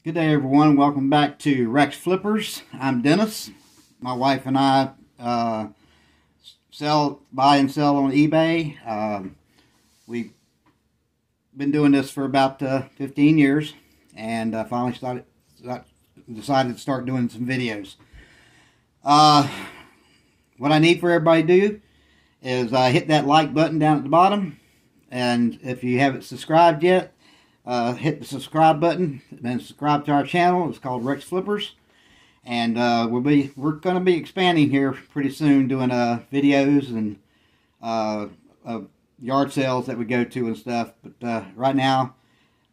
Good day, everyone. Welcome back to Rex Flippers. I'm Dennis. My wife and I buy and sell on eBay. We've been doing this for about 15 years, and finally decided to start doing some videos. What I need for everybody to do is hit that like button down at the bottom, and if you haven't subscribed yet, hit the subscribe button and subscribe to our channel. It's called Rex Flippers, and we're going to be expanding here pretty soon, doing videos and yard sales that we go to and stuff. But right now,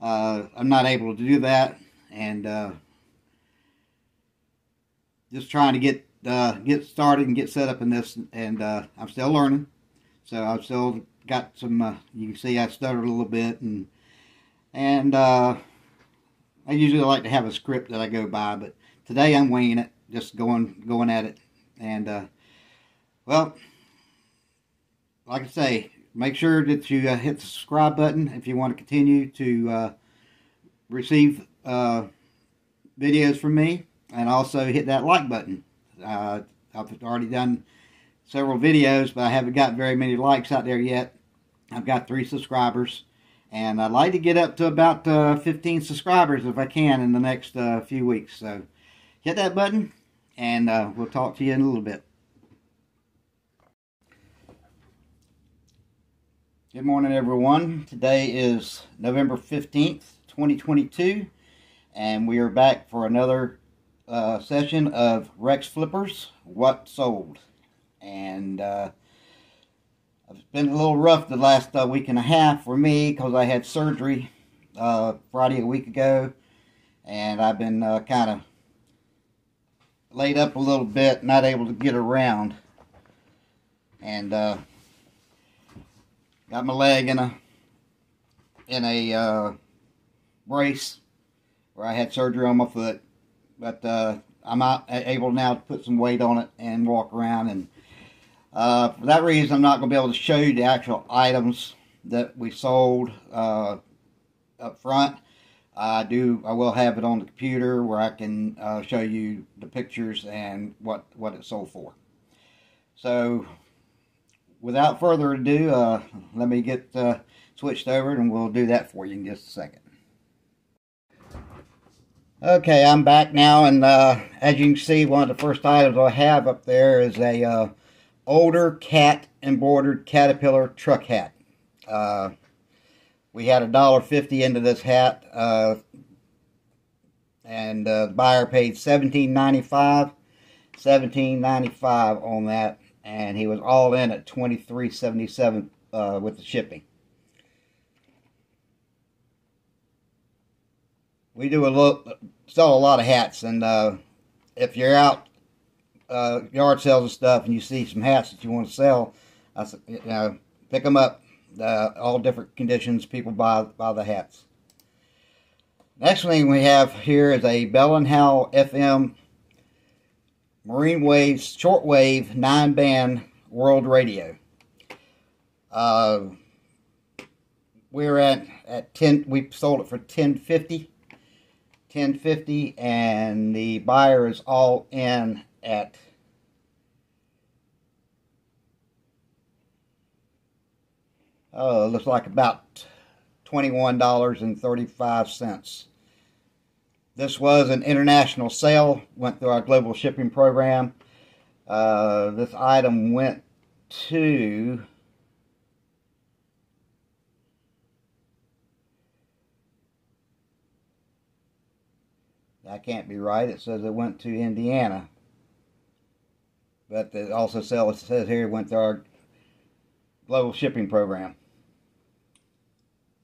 I'm not able to do that, and just trying to get started and get set up in this. And I'm still learning, so I've still got some. You can see I stuttered a little bit, and I usually like to have a script that I go by, but today I'm winging it, just going at it. And well, like I say, make sure that you hit the subscribe button if you want to continue to receive videos from me, and also hit that like button. I've already done several videos, but I haven't got very many likes out there yet. I've got 3 subscribers. And I'd like to get up to about 15 subscribers if I can in the next few weeks. So hit that button, and we'll talk to you in a little bit. Good morning, everyone. Today is November 15th, 2022, and we are back for another session of Rex Flippers, What Sold. And it's been a little rough the last week and a half for me because I had surgery Friday a week ago, and I've been kind of laid up a little bit, not able to get around, and got my leg in a brace where I had surgery on my foot, but I'm able now to put some weight on it and walk around. And for that reason, I'm not going to be able to show you the actual items that we sold up front. I will have it on the computer where I can show you the pictures and what it sold for. So, without further ado, let me get switched over, and we'll do that for you in just a second. Okay, I'm back now, and as you can see, one of the first items I have up there is a older cat embroidered Caterpillar truck hat. We had $1.50 into this hat, and the buyer paid $17.95 on that, and he was all in at $23.77 with the shipping. We sell a lot of hats, and if you're out yard sales and stuff, and you see some hats that you want to sell, I said, pick them up. All different conditions, people buy the hats. Next thing we have here is a Bell & Howell FM Marine Waves shortwave 9-band world radio. We're at 10. We sold it for $10.50, and the buyer is all in at looks like about $21.35. This was an international sale, went through our global shipping program. This item went to that can't be right. It says it went to Indiana, but it also says here it went to our global shipping program.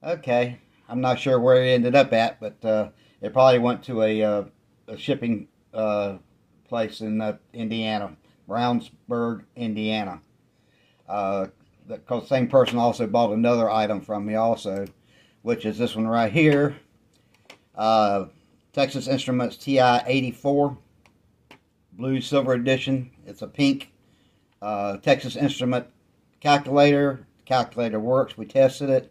Okay, I'm not sure where it ended up at, but it probably went to a shipping place in Indiana, Brownsburg, Indiana. Because the same person also bought another item from me also, which is this one right here. Texas Instruments TI-84 Blue Silver Edition. It's a pink Texas Instrument calculator. The calculator works. We tested it.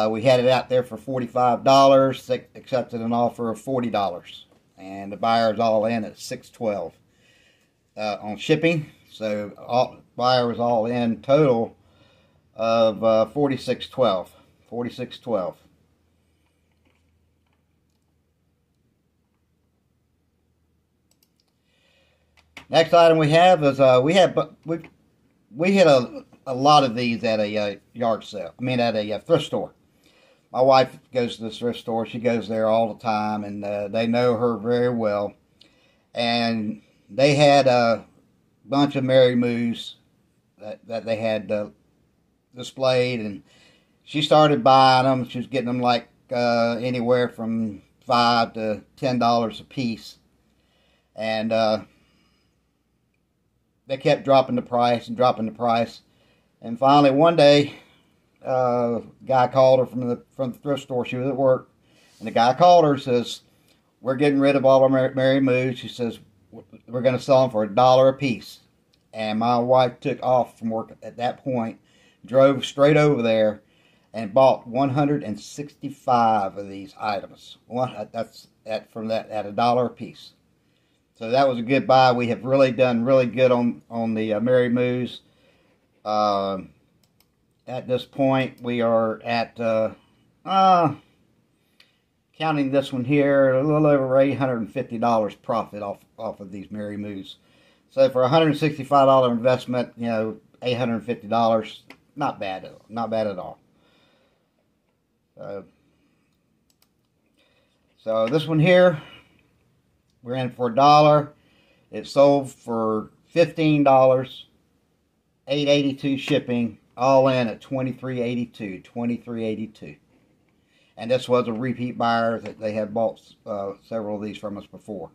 We had it out there for $45, accepted an offer of $40, and the buyer's all in at $612 on shipping. So buyer was all in total of $4612. $4612. Next item we have is we hit a lot of these at a yard sale. I mean, at a thrift store. My wife goes to the thrift store. She goes there all the time, and they know her very well. And they had a bunch of Mary Moos that they had displayed, and she started buying them. She was getting them like anywhere from $5 to $10 a piece, and they kept dropping the price and dropping the price. And finally, one day, guy called her from the thrift store. She was at work, and the guy called her, says, "We're getting rid of all our Mary Moos." She says, "We're going to sell them for $1 a piece." And my wife took off from work at that point, drove straight over there, and bought 165 of these items. That's at $1 a piece. So that was a good buy. We have really done really good on the Mary Moos. At this point, we are at counting this one here, a little over $850 profit off of these Mary Moos. So for a $165 investment, you know, $850, not bad at all. So this one here, we're in for $1. It sold for $15, $8.82 shipping, all in at $23.82, $23.82. And this was a repeat buyer that they had bought several of these from us before.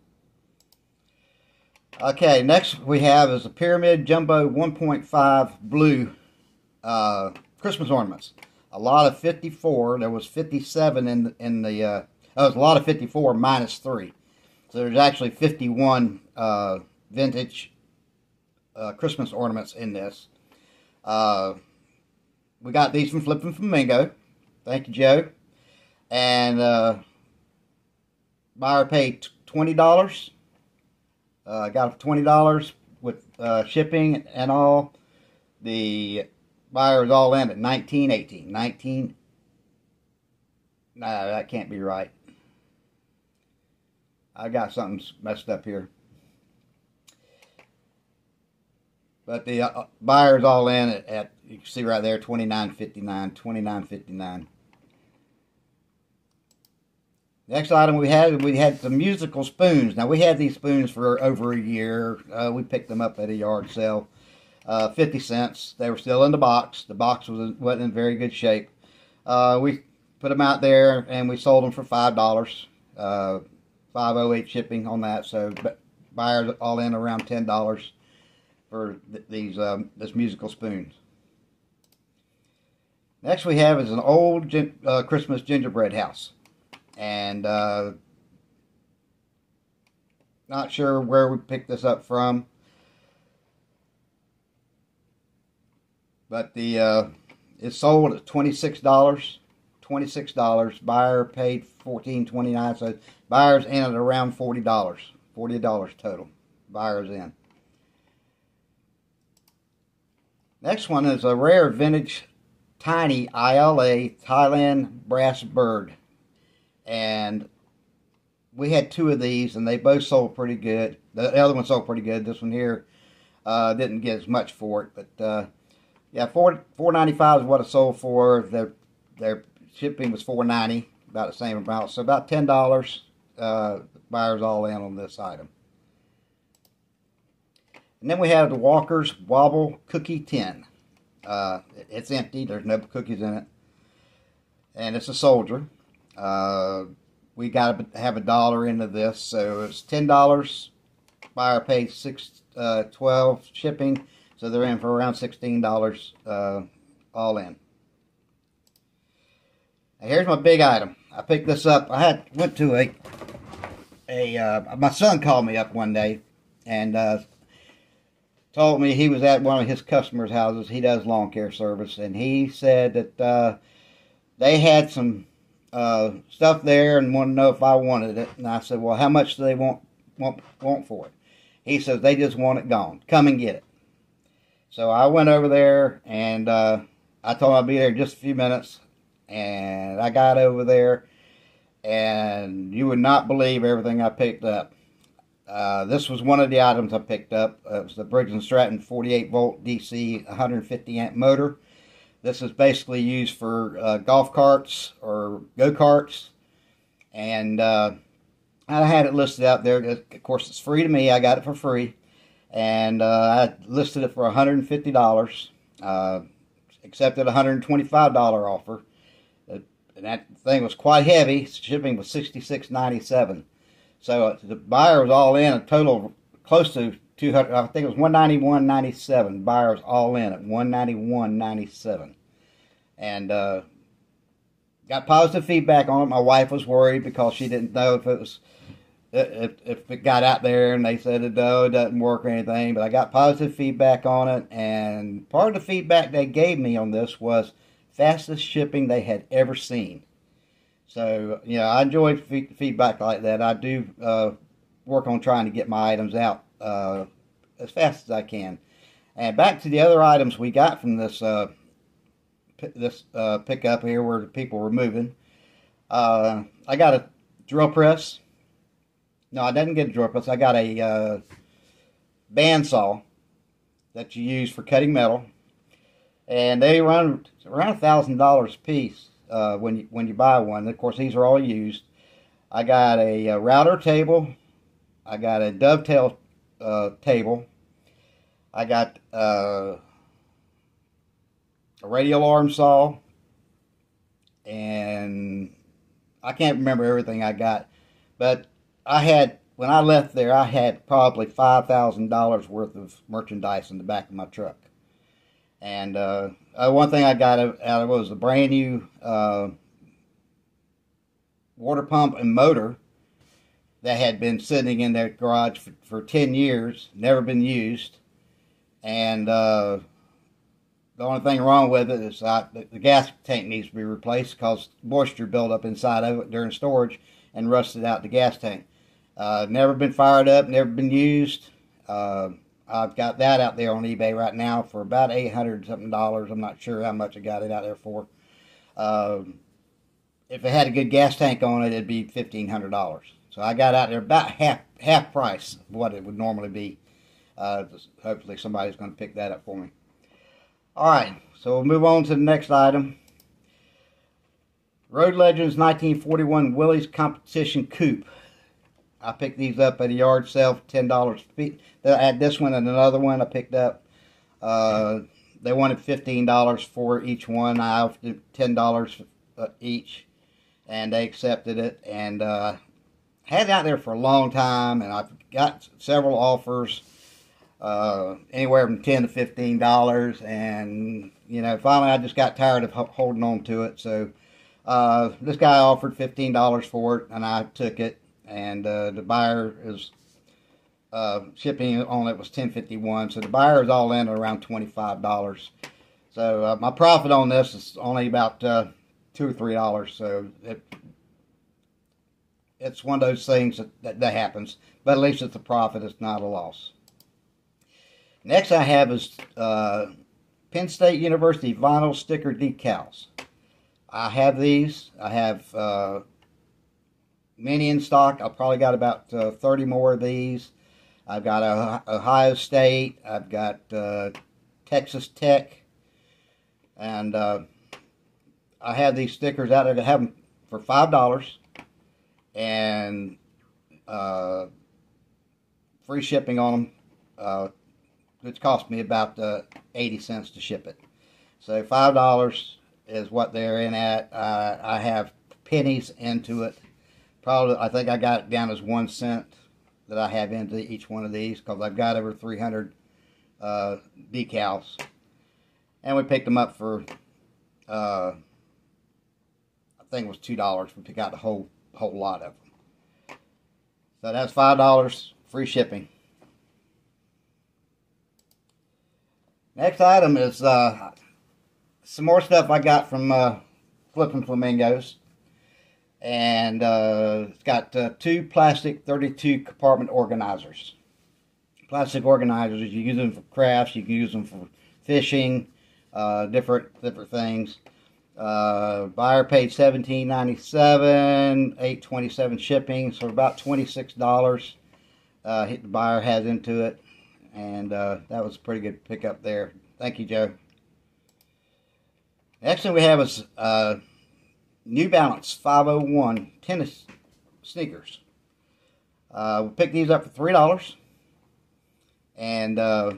Okay, next we have is a Pyramid Jumbo 1.5 blue Christmas ornaments. A lot of 54. There was 57 in the. It was a lot of 54 minus 3. So there's actually 51 vintage Christmas ornaments in this. We got these from Flippin' Flamingo. Thank you, Joe. And buyer paid $20. Got it for $20 with shipping and all. The buyer is all in at $19.18. Nah, that can't be right. I got something messed up here. But the buyer's all in at you can see right there, $29.59. $29.59. Next item we had some musical spoons. Now we had these spoons for over a year. We picked them up at a yard sale, 50 cents. They were still in the box. The box wasn't in very good shape. We put them out there and we sold them for $5. $5.08 shipping on that. So buyers all in around $10 for this musical spoons. Next we have is an old Christmas gingerbread house. And not sure where we picked this up from, but it's sold at $26. $26. Buyer paid $14.29. So buyers in at around $40. $40 total. Buyers in. Next one is a rare vintage tiny ILA Thailand brass bird. And we had two of these, and they both sold pretty good. The other one sold pretty good. This one here didn't get as much for it, but yeah, $4.95 is what it sold for. Their shipping was $4.90, about the same amount. So about $10. Buyers all in on this item. And then we have the Walker's Wobble Cookie Tin. It's empty. There's no cookies in it, and it's a soldier. We got to have $1 into this, so it's $10. Buyer paid $6.12 shipping, so they're in for around $16 all in. Now here's my big item. I picked this up. Went to my son called me up one day and told me he was at one of his customers' houses. He does lawn care service, and he said that they had some stuff there and wanted to know if I wanted it. And I said, well, how much do they want for it? He says, they just want it gone. Come and get it. So I went over there, and I told him I'd be there in just a few minutes. And I got over there, and you would not believe everything I picked up. This was one of the items I picked up. It was the Briggs & Stratton 48 volt DC 150 amp motor. This is basically used for golf carts or go-karts. And I had it listed out there. Of course, it's free to me. I got it for free. And I listed it for $150. Accepted a $125 offer. And that thing was quite heavy. Shipping was $66.97. So the buyer was all in a total close to 200. I think it was $191.97. Buyer was all in at $191.97, and got positive feedback on it. My wife was worried because she didn't know if it was if it got out there, and they said no, it doesn't work or anything. But I got positive feedback on it, and part of the feedback they gave me on this was fastest shipping they had ever seen. So, you know, I enjoy feedback like that. I do work on trying to get my items out as fast as I can. And back to the other items we got from this pickup here where the people were moving. I got a drill press. No, I didn't get a drill press. I got a bandsaw that you use for cutting metal. And they run around $1,000 a piece. When you buy one. Of course, these are all used. I got a router table. I got a dovetail table. I got a radial arm saw, and I can't remember everything I got, but when I left there, I had probably $5,000 worth of merchandise in the back of my truck. And one thing I got out of it was a brand new water pump and motor that had been sitting in their garage for 10 years, never been used. And the only thing wrong with it is the gas tank needs to be replaced because moisture built up inside of it during storage and rusted out the gas tank. Never been fired up, never been used. I've got that out there on eBay right now for about $800 something. I'm not sure how much I got it out there for. If it had a good gas tank on it, it'd be $1,500. So I got out there about half price of what it would normally be. Hopefully somebody's going to pick that up for me. All right, so we'll move on to the next item. Road Legends 1941 Willys Competition Coupe. I picked these up at a yard sale for $10 a piece. I had this one and another one I picked up. They wanted $15 for each one. I offered $10 each, and they accepted it. And had it out there for a long time, and I've got several offers, anywhere from $10 to $15. And you know, finally, I just got tired of holding on to it. So this guy offered $15 for it, and I took it. And the buyer is shipping on it was $10.51, so the buyer is all in at around $25. So my profit on this is only about $2 or $3. So it's one of those things that happens, but at least it's a profit. It's not a loss. Next I have is Penn State University vinyl sticker decals. I have these. I have many in stock. I've probably got about 30 more of these. I've got Ohio State. I've got Texas Tech. And I have these stickers out there. I have them for $5. And free shipping on them. It's cost me about 80 cents to ship it. So $5 is what they're in at. I have pennies into it. Probably, I think I got it down as 1 cent that I have into each one of these because I've got over 300 decals. And we picked them up for, I think it was $2. We took out the whole lot of them. So that's $5, free shipping. Next item is some more stuff I got from Flipping Flamingos. And it's got 2 plastic 32 compartment organizers. Plastic organizers, you use them for crafts, you can use them for fishing, different things. Buyer paid $17.97, $8.27 shipping, so about $26. The buyer has into it, and that was a pretty good pickup there. Thank you, Joe. Next thing we have is New Balance 501 tennis sneakers. We picked these up for $3. And I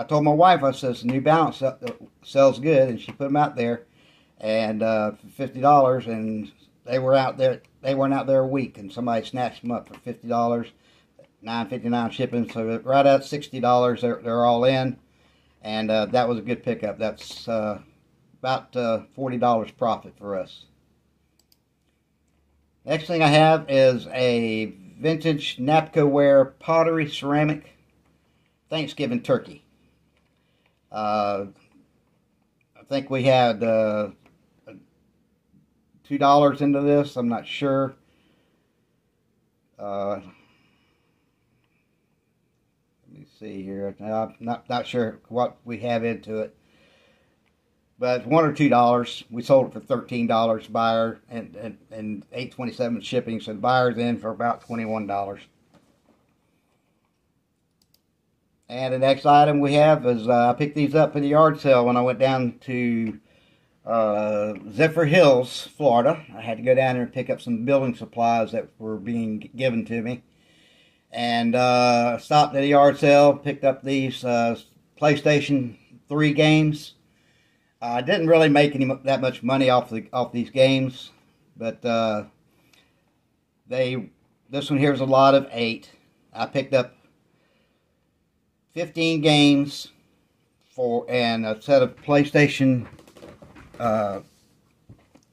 told my wife, I says, New Balance sells good, and she put them out there, and for $50, and they were out there. They weren't out there a week, and somebody snatched them up for $50, $9.59 shipping. So right at $60, they're all in, and that was a good pickup. That's about $40 profit for us. Next thing I have is a vintage Napco-ware pottery ceramic Thanksgiving turkey. I think we had $2 into this. I'm not sure. Let me see here. I'm not sure what we have into it, but it's $1 or $2. We sold it for $13 buyer and $8.27 shipping. So the buyer's in for about $21. And the next item we have is, I picked these up at the yard sale when I went down to Zephyr Hills, Florida. I had to go down there and pick up some building supplies that were being given to me. And stopped at a yard sale, picked up these PlayStation 3 games. I didn't really make that much money off these games, but this one here is a lot of 8. I picked up 15 games and a set of PlayStation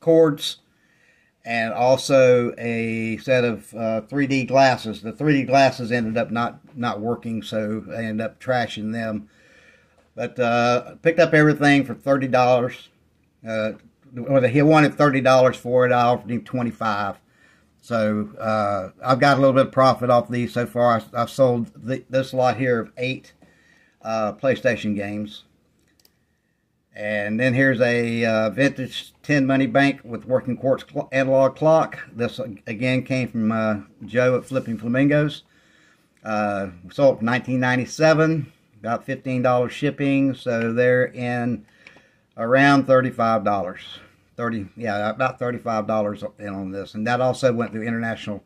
cords, and also a set of 3D glasses. The 3D glasses ended up not working, so I ended up trashing them. But picked up everything for $30. He wanted $30 for it. I offered him $25. So I've got a little bit of profit off these so far. I've sold this lot here of 8 PlayStation games. And then here's a vintage tin money bank with working quartz analog clock. This again came from Joe at Flipping Flamingos. We sold it for $19.97, about $15 shipping, so they're in around $35. About $35 in on this, and that also went through international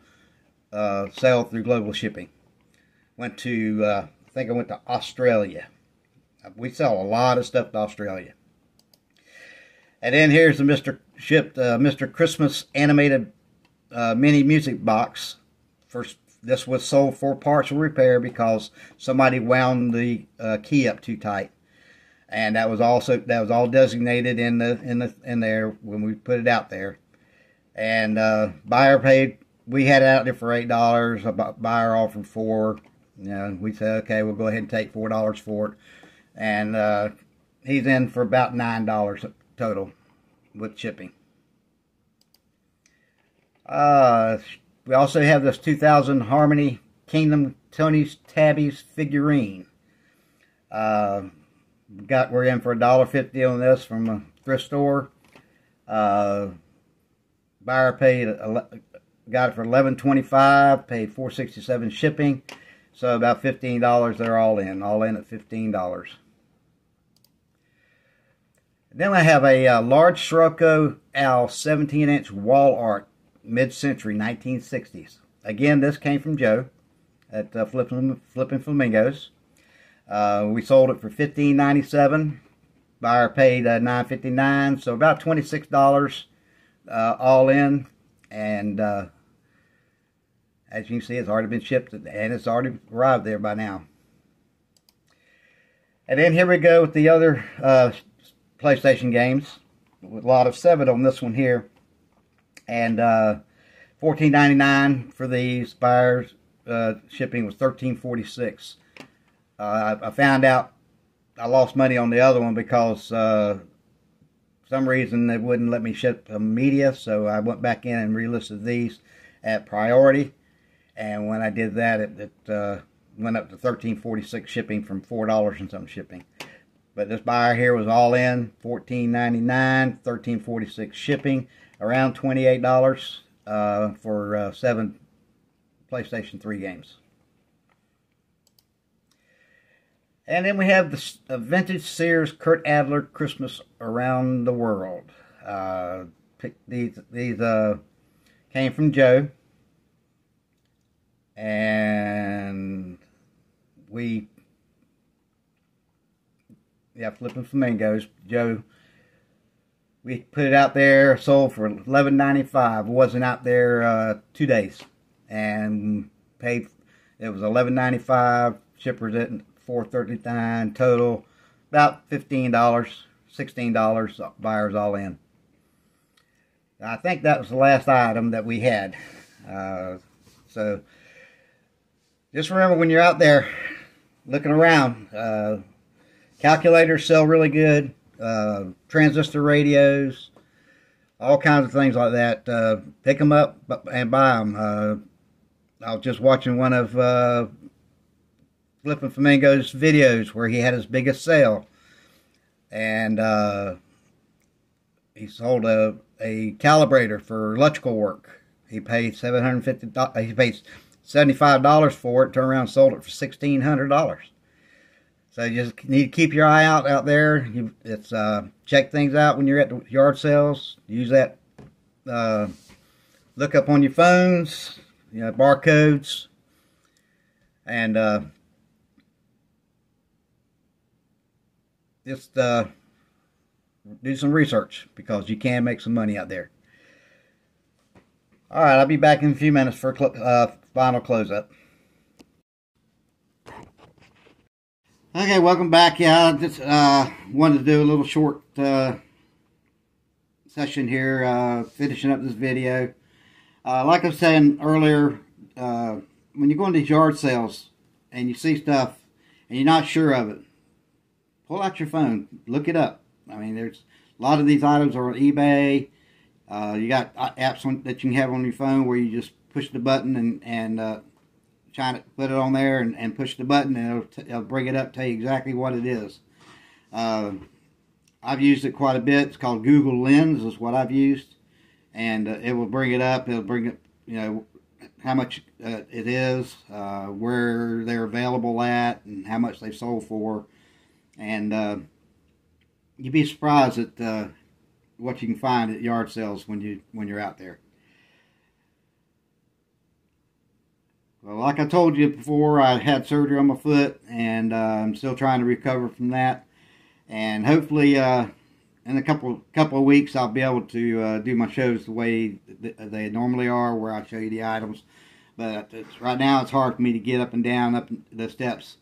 sale through global shipping. Went to I think I went to Australia. We sell a lot of stuff to Australia. And then here's the Mr. Christmas animated mini music box. This was sold for partial repair because somebody wound the key up too tight, and that was all designated in there when we put it out there. And buyer paid. We had it out there for $8. Buyer offered $4. We said, okay, we'll go ahead and take $4 for it, and he's in for about $9 total with shipping. We also have this 2000 Harmony Kingdom Tony's Tabbies figurine. We're in for $1.50 on this from a thrift store. Buyer got it for $11.25, paid $4.67 shipping, so about $15. They're all in at $15. Then I have a large Scirocco owl 17-inch wall art, mid-century 1960s. Again, this came from Joe at Flipping Flamingos. We sold it for $15.97. Buyer paid $9.59, so about $26 all in. And as you can see, it's already been shipped, and it's already arrived there by now. And then here we go with the other PlayStation games, with a lot of 7 on this one here, and $14.99 for these. Buyers shipping was $13.46. I found out I lost money on the other one because some reason they wouldn't let me ship media, so I went back in and relisted these at priority. And when I did that, it went up to $13.46 shipping from $4 and something shipping. But this buyer here was all in, $14.99, $13.46 shipping, around $28 for 7 PlayStation 3 games. And then we have the vintage Sears Kurt Adler Christmas Around the World. These came from Joe. And Flipping Flamingos, Joe. We put it out there, sold for $11.95. Wasn't out there 2 days, and paid. It was $11.95. Shippers at $4.39 total, about $15, $16. Buyers all in. I think that was the last item that we had. So just remember, when you're out there looking around, calculators sell really good, transistor radios, all kinds of things like that. Pick them up and buy them. I was just watching one of Flipping Flamingo's videos where he had his biggest sale, and he sold a calibrator for electrical work. He paid $750. He paid $75 for it. Turned around and sold it for $1,600. So you just need to keep your eye out there. It's check things out when you're at the yard sales. Use that look up on your phones, barcodes, and just do some research, because you can make some money out there. All right, I'll be back in a few minutes for final close-up. Okay, welcome back. Yeah, I just wanted to do a little short session here, finishing up this video. Like I was saying earlier, when you go into these yard sales and you see stuff and you're not sure of it, pull out your phone, look it up. I mean, there's a lot of these items are on eBay. You got apps that you can have on your phone where you just push the button and try to put it on there and push the button, and it'll bring it up, tell you exactly what it is. I've used it quite a bit. It's called Google Lens is what I've used, and it will bring it up. It'll bring it, how much it is, where they're available at, and how much they've sold for, and you'd be surprised at what you can find at yard sales when you're out there. Well, like I told you before, I had surgery on my foot, and I'm still trying to recover from that. And hopefully, in a couple of weeks, I'll be able to do my shows the way they normally are, where I show you the items. But right now, it's hard for me to get up and down up the steps,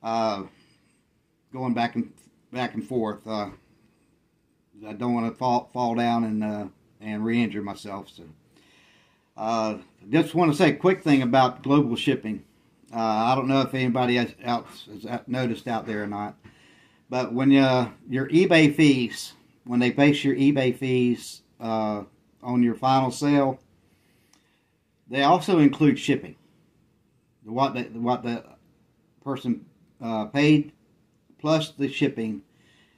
going back and forth. I don't want to fall down and re-injure myself. So. Just want to say a quick thing about global shipping. I don't know if anybody else has noticed out there or not, but when your eBay fees, when they base your eBay fees on your final sale, they also include shipping. What the person paid plus the shipping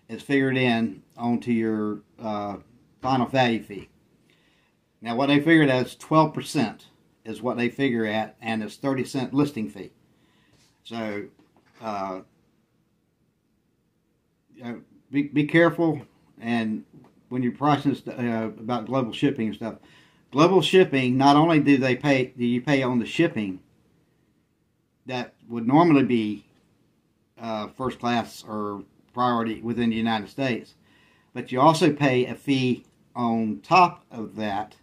is figured in onto your final value fee. Now, what they figured as 12% is what they figure at, and it's 30-cent listing fee. So, be careful, and when you're pricing about global shipping and stuff, global shipping, not only do you pay on the shipping that would normally be first class or priority within the United States, but you also pay a fee on top of that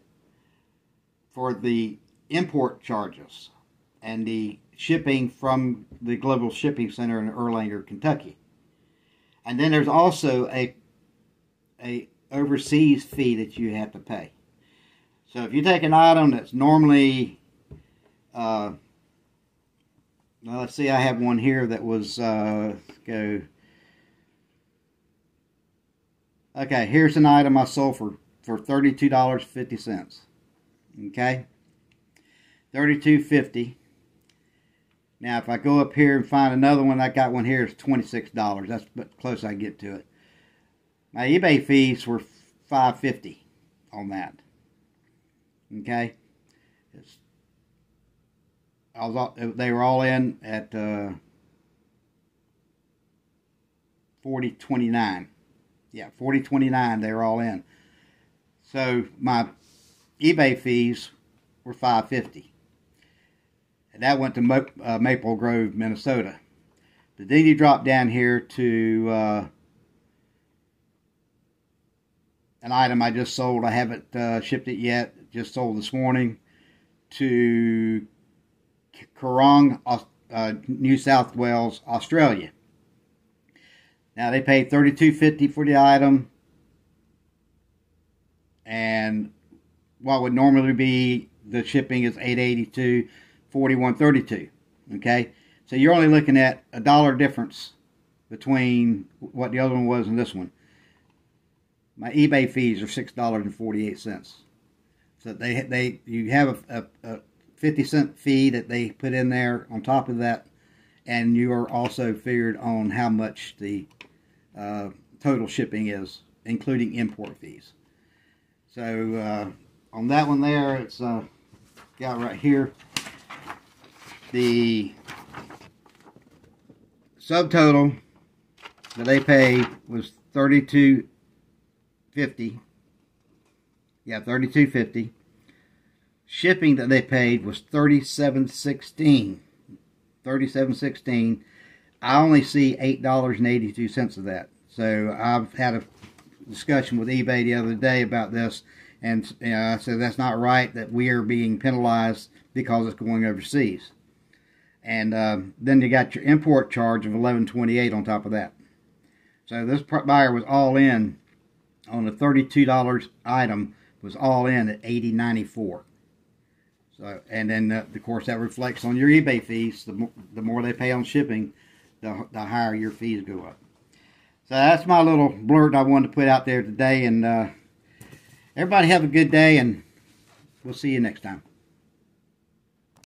for the import charges and the shipping from the Global Shipping Center in Erlanger, Kentucky. And then there's also a overseas fee that you have to pay. So if you take an item that's normally, well, let's see, I have one here that was, Okay, here's an item I sold for $32.50. Okay, $32.50. Now, if I go up here and find another one, I got one here. It's $26. That's about close I get to it. My eBay fees were $5.50 on that. Okay, they were all in at $40.29. Yeah, $40.29. They were all in. So my eBay fees were $5.50. And that went to Maple Grove, Minnesota. But then you drop down here to an item I just sold. I haven't shipped it yet. Just sold this morning to Kerrong, New South Wales, Australia. Now they paid $32.50 for the item, and what would normally be the shipping is $8.82, $41.32. Okay, so you're only looking at $1 difference between what the other one was and this one. My eBay fees are $6.48. So you have a 50-cent fee that they put in there on top of that, and you are also figured on how much the total shipping is, including import fees. So on that one there, it's got right here the subtotal that they paid was $32.50. Yeah, $32.50. Shipping that they paid was $37.16. $37.16. I only see $8.82 of that. So I've had a discussion with eBay the other day about this, and I said that's not right, that we are being penalized because it's going overseas. And then you got your import charge of $11.28 on top of that. So this buyer was all in on the $32 item, was all in at $80.94. So, and then of course that reflects on your eBay fees. The more they pay on shipping, the higher your fees go up. So that's my little blurt I wanted to put out there today. And everybody have a good day, and we'll see you next time.